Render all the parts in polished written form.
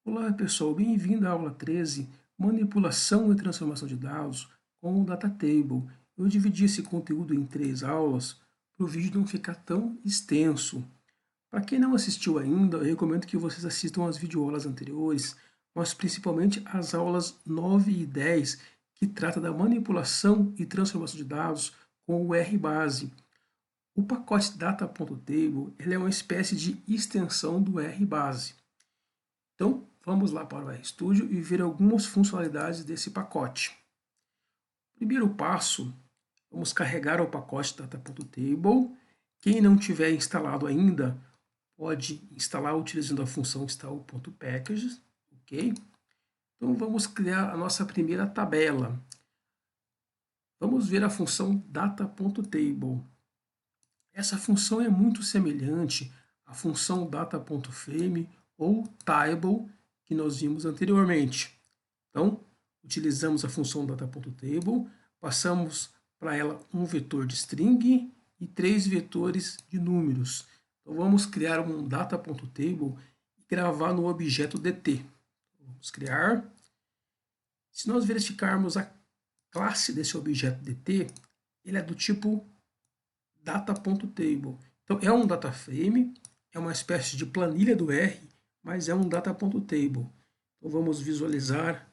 Olá pessoal, bem-vindo à aula 13, manipulação e transformação de dados com o Data Table. Eu dividi esse conteúdo em 3 aulas para o vídeo não ficar tão extenso. Para quem não assistiu ainda, eu recomendo que vocês assistam as videoaulas anteriores, mas principalmente as aulas 9 e 10, que trata da manipulação e transformação de dados com o RBase. O pacote Data.table ele é uma espécie de extensão do RBase. Então, vamos lá para o RStudio e ver algumas funcionalidades desse pacote. Primeiro passo, vamos carregar o pacote Data.table. Quem não tiver instalado ainda, pode instalar utilizando a função install.packages, ok? Então, vamos criar a nossa primeira tabela. Vamos ver a função Data.table. Essa função é muito semelhante à função Data.frame ou Table que nós vimos anteriormente. Então, utilizamos a função Data.table, passamos para ela um vetor de string e 3 vetores de números. Então, vamos criar um Data.table e gravar no objeto dt. Vamos criar. Se nós verificarmos a classe desse objeto dt, ele é do tipo Data.table. Então, é um data frame, é uma espécie de planilha do R, mas é um Data.table. Então, vamos visualizar.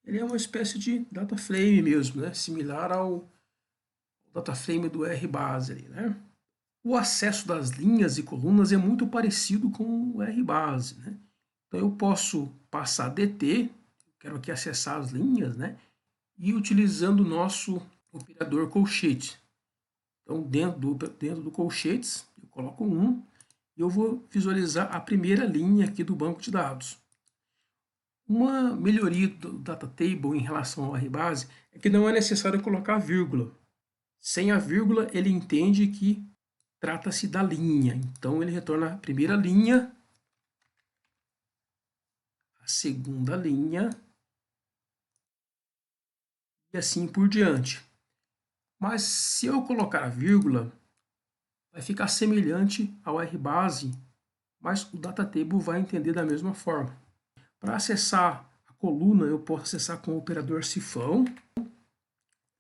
Ele é uma espécie de data frame mesmo, né? Similar ao data frame do RBase ali, né? O acesso das linhas e colunas é muito parecido com o RBase, né? Então eu posso passar dt, quero aqui acessar as linhas, né? E utilizando o nosso operador colchete. Então dentro do colchetes eu coloco 1 e eu vou visualizar a primeira linha aqui do banco de dados. Uma melhoria do Data Table em relação ao RBase é que não é necessário colocar vírgula. Sem a vírgula, ele entende que trata-se da linha. Então, ele retorna a primeira linha, a segunda linha, e assim por diante. Mas, se eu colocar a vírgula, vai ficar semelhante ao RBase, mas o Data Table vai entender da mesma forma. Para acessar a coluna, eu posso acessar com o operador cifrão.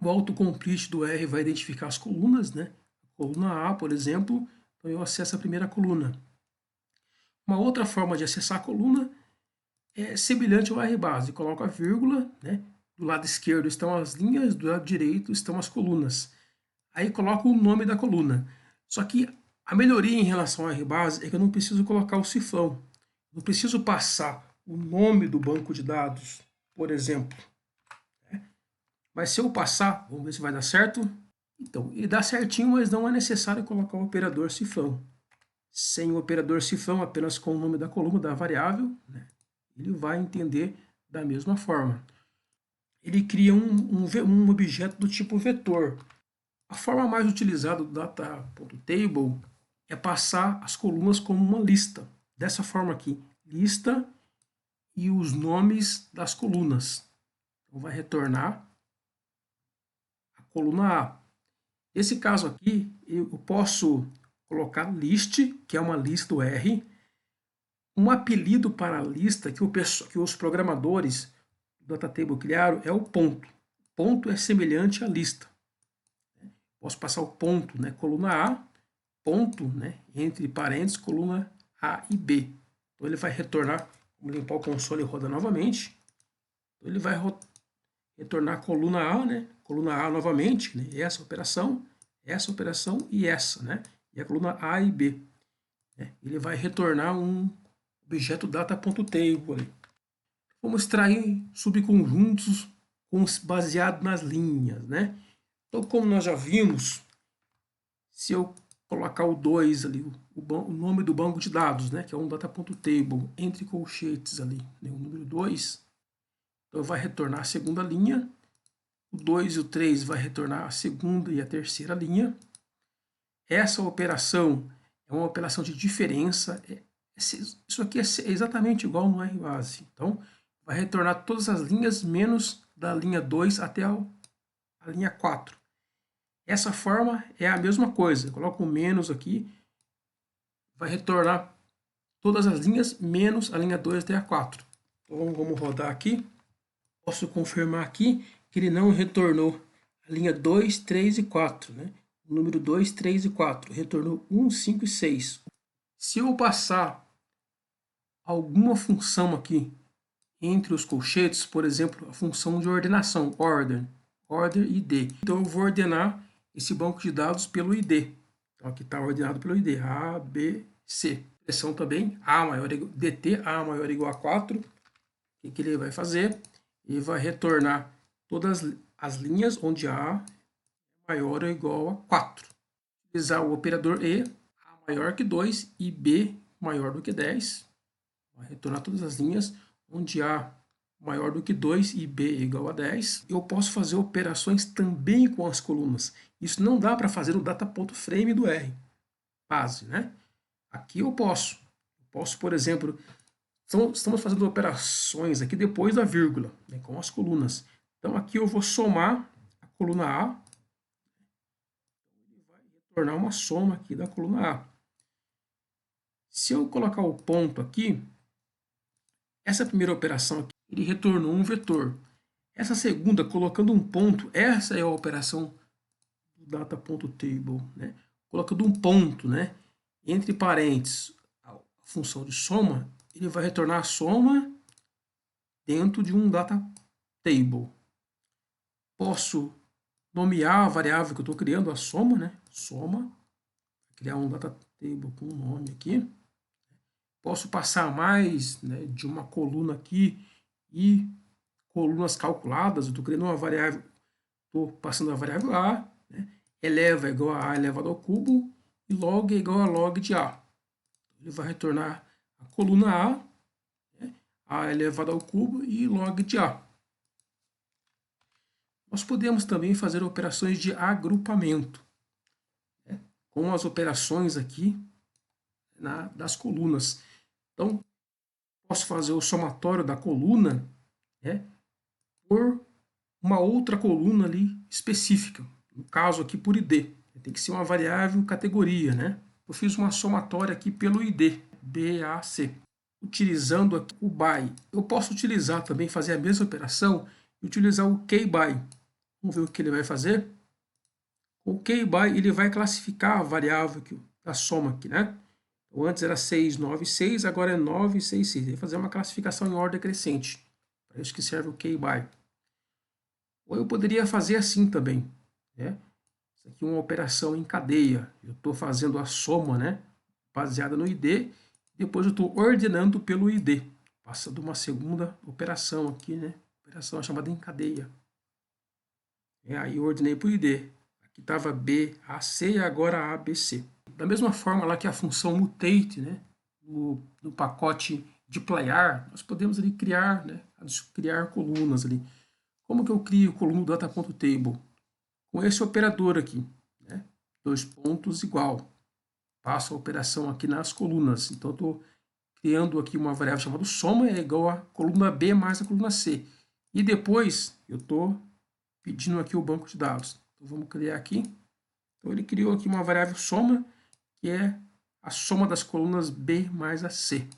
O autocomplete do R vai identificar as colunas, né? A coluna A, por exemplo, então eu acesso a primeira coluna. Uma outra forma de acessar a coluna é semelhante ao RBase. Coloco a vírgula, né? Do lado esquerdo estão as linhas, do lado direito estão as colunas. Aí coloco o nome da coluna. Só que a melhoria em relação ao RBase é que eu não preciso colocar o cifrão. Não preciso passar o nome do banco de dados, por exemplo. Mas se eu passar, vamos ver se vai dar certo. Então, ele dá certinho, mas não é necessário colocar o operador cifrão. Sem o operador cifrão, apenas com o nome da coluna, da variável, né, ele vai entender da mesma forma. Ele cria um objeto do tipo vetor. A forma mais utilizada do Data.table é passar as colunas como uma lista. Dessa forma aqui, lista e os nomes das colunas. Então, vai retornar a coluna A. Nesse caso aqui, eu posso colocar list, que é uma lista do R, um apelido para a lista que os programadores do Datatable criaram é o ponto. Ponto é semelhante à lista. Posso passar o ponto, né? Coluna A, ponto, né? Entre parênteses, coluna A e B. Então ele vai retornar, vamos limpar o console e rodar novamente. Então ele vai retornar a coluna A, né? Coluna A novamente, né? Essa operação e essa, né? E a coluna A e B. Né? Ele vai retornar um objeto data.table. Vamos extrair subconjuntos baseado nas linhas, né? Então, como nós já vimos, se eu colocar o 2 ali, o nome do banco de dados, né, que é um data.table, entre colchetes ali, né, o número 2, então vai retornar a segunda linha, o 2 e o 3 vai retornar a segunda e a terceira linha. Essa operação é uma operação de diferença, isso aqui é exatamente igual no RBase, então vai retornar todas as linhas menos da linha 2 até a linha 4. Essa forma é a mesma coisa, eu coloco um menos aqui, vai retornar todas as linhas menos a linha 2 até a 4. Então vamos rodar aqui. Posso confirmar aqui que ele não retornou a linha 2, 3 e 4, né? O número 2, 3 e 4 retornou 1, 5 e 6. Se eu passar alguma função aqui entre os colchetes, por exemplo, a função de ordenação, order ID. Então eu vou ordenar esse banco de dados pelo ID. Então aqui está ordenado pelo ID, A, B, C. Expressão também, A maior DT, A maior ou igual a 4. O que ele vai fazer? Ele vai retornar todas as linhas onde A é maior ou igual a 4. Utilizar o operador E, A maior que 2 e B maior do que 10. Vai retornar todas as linhas onde A maior do que 2 e B igual a 10. Eu posso fazer operações também com as colunas. Isso não dá para fazer no data.frame do R, base, né? Aqui eu posso. Por exemplo, estamos fazendo operações aqui depois da vírgula, né, com as colunas. Então aqui eu vou somar a coluna A. Ele vai retornar uma soma aqui da coluna A. Se eu colocar o ponto aqui, essa primeira operação aqui, ele retornou um vetor. Essa segunda, colocando um ponto, essa é a operação do data.table, né? Colocando um ponto, né, entre parênteses, a função de soma, ele vai retornar a soma dentro de um data table. Posso nomear a variável que eu estou criando, a soma, né? Soma, criar um data table com um nome aqui. Posso passar mais, né, de uma coluna aqui e colunas calculadas. Eu estou criando uma variável, estou passando a variável A, né? Eleva é igual a elevado ao cubo e log é igual a log de A. Ele vai retornar a coluna A, né? A elevado ao cubo e log de A. Nós podemos também fazer operações de agrupamento, né, com as operações aqui das colunas. Então, posso fazer o somatório da coluna, né, por uma outra coluna ali específica. No caso aqui por ID. Tem que ser uma variável categoria, né? Eu fiz uma somatória aqui pelo ID, BAC. Utilizando aqui o by. Eu posso utilizar também, fazer a mesma operação e utilizar o kby. Vamos ver o que ele vai fazer. O kby ele vai classificar a variável aqui, da soma aqui, né? Então, antes era 6, 9, 6, agora é 9, 6, 6. Ele vai fazer uma classificação em ordem crescente. Para isso que serve o kby. Ou eu poderia fazer assim também, né? Isso aqui é uma operação em cadeia. Eu estou fazendo a soma, né, baseada no ID. Depois eu estou ordenando pelo ID. Passando uma segunda operação aqui, né? Operação chamada em cadeia. Aí eu ordenei por ID. Aqui estava BAC e agora ABC. Da mesma forma lá que a função mutate, né, no pacote deployar, nós podemos ali criar, né, criar colunas ali. Como que eu crio coluna do data.table? Com esse operador aqui, né, 2 pontos igual. Passo a operação aqui nas colunas. Então eu estou criando aqui uma variável chamada soma é igual a coluna B mais a coluna C. E depois eu estou pedindo aqui o banco de dados. Então vamos criar aqui. Então ele criou aqui uma variável soma, que é a soma das colunas B mais a C.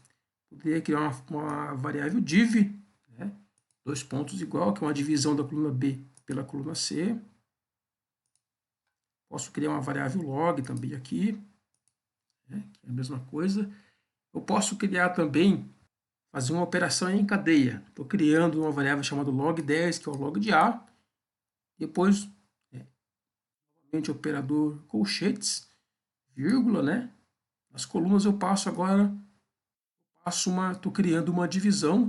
Poderia criar uma variável div, né? 2 pontos igual, que é uma divisão da coluna B pela coluna C. Posso criar uma variável log também aqui, né? Que é a mesma coisa. Eu posso criar também, fazer uma operação em cadeia. Estou criando uma variável chamada log10, que é o log de A. Depois, novamente, operador colchetes, vírgula, né? Nas colunas eu passo agora, estou criando uma divisão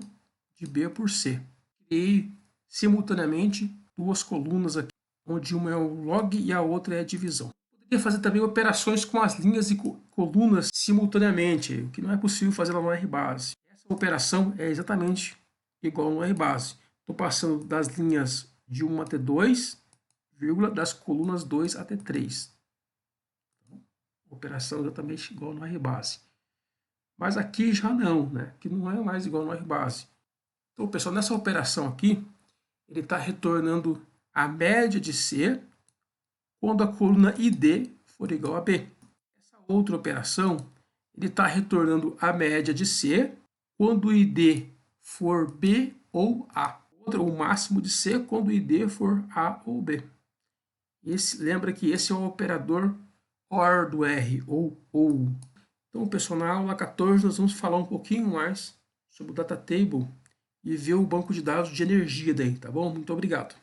de B por C. Criei simultaneamente 2 colunas aqui, onde uma é o log e a outra é a divisão. Poderia fazer também operações com as linhas e colunas simultaneamente, o que não é possível fazer lá no RBase. Essa operação é exatamente igual no RBase. Estou passando das linhas de 1 até 2, vírgula, das colunas 2 até 3. Então, operação exatamente igual no RBase. Mas aqui já não, né? Que não é mais igual no RBase. Então, pessoal, nessa operação aqui, ele está retornando a média de C quando a coluna ID for igual a B. Essa outra operação, ele está retornando a média de C quando o ID for B ou A. O máximo de C quando o ID for A ou B. Lembra que esse é o operador OR do R, ou. Então, pessoal, na aula 14 nós vamos falar um pouquinho mais sobre o Data Table e ver o banco de dados de energia daí, tá bom? Muito obrigado.